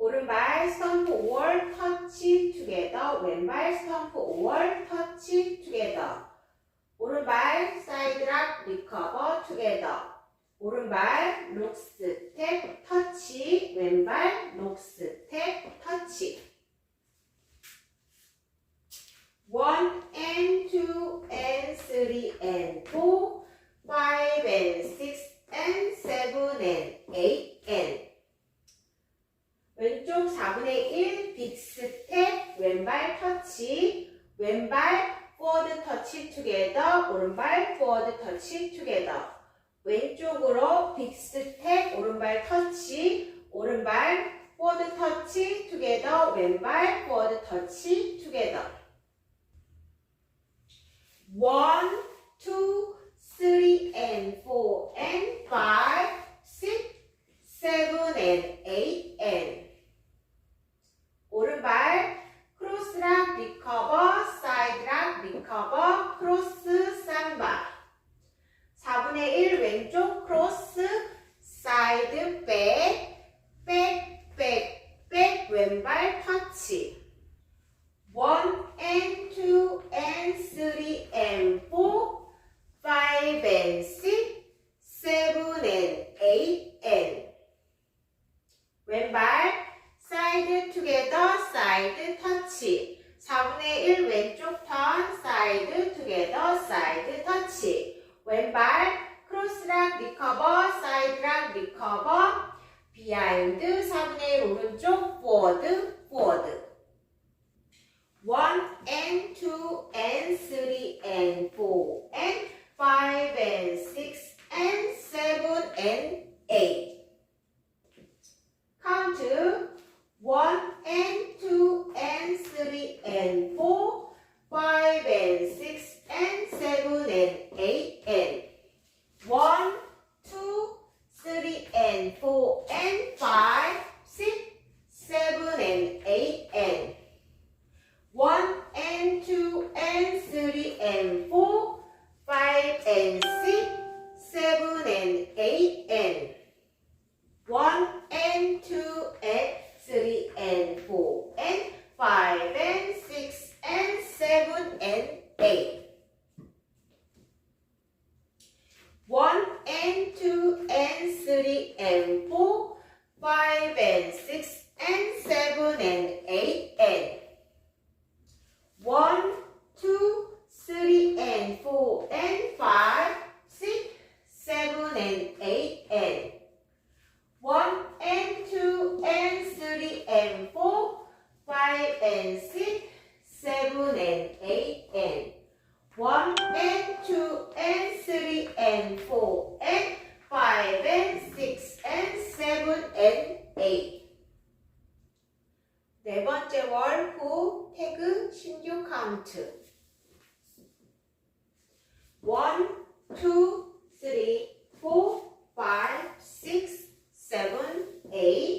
오른발 스탬프 5월 터치 투게더. 왼발 스탬프 5월 터치 투게더. 오른발 사이드락 리커버 투게더. 오른발 록 스텝 터치. 왼발 록 스텝 터치. 1 and 2 and 3 and 4, 5 and 6 and 7 and 8 and 왼쪽 4분의 1 빅 스텝 왼발 터치. 왼발 포워드 터치 투게더. 오른발 포워드 터치 투게더. 왼쪽으로 빅 스텝 오른발 터치. 오른발 포워드 터치 투게더. 왼발 포워드 터치 투게더. 1, 2, 3 and 4 and 5, 6, 7 and 8 and 오른발 크로스락 리커버, 사이드락 리커버, 크로스 삼바. 4분의 1 왼쪽 크로스, 사이드 백, 백, 백, 백, 왼발 터치. 1 and 2 and 3 and 4, 5 and 6, 7 and 8 and 왼발 사이드 투게더, 사이드 터치. 4분의 1 왼쪽 턴, 사이드 투게더, 사이드 터치. 왼발 크로스락 리커버, 사이드락 리커버, 비하인드. 4분의 1 오른쪽 포워드, 포워드. 1 and 2 and 3 and 4 and 5 and 6 and 7 and 8. Count 1 and 2 and 3 and 4, 5 and 6 and 7 and 8 and 1, 2, 3 and 4 and 5, 6, 7 and 8 and 1 and 2 and 3 and 4, 5 and 6, 7 and 8 and 1 and 2 and 3 and 4 and 5 and 6 and 7 and 8. 1 and 2 and 3 and 4, 5 and 6 and 7 and 8 and 1, 2, 3 and 4 and 5, 6, 7 and 8 and 1 and 2 and 3 and 4, 5 and 6, 7 and 8 and 1 and 2 and 3 and 4 and 5 and 6 and 7 and 8. 네 번째 월 후 태그 신규 카운트. 1, 2, 3, 4, 5, 6, 7, 8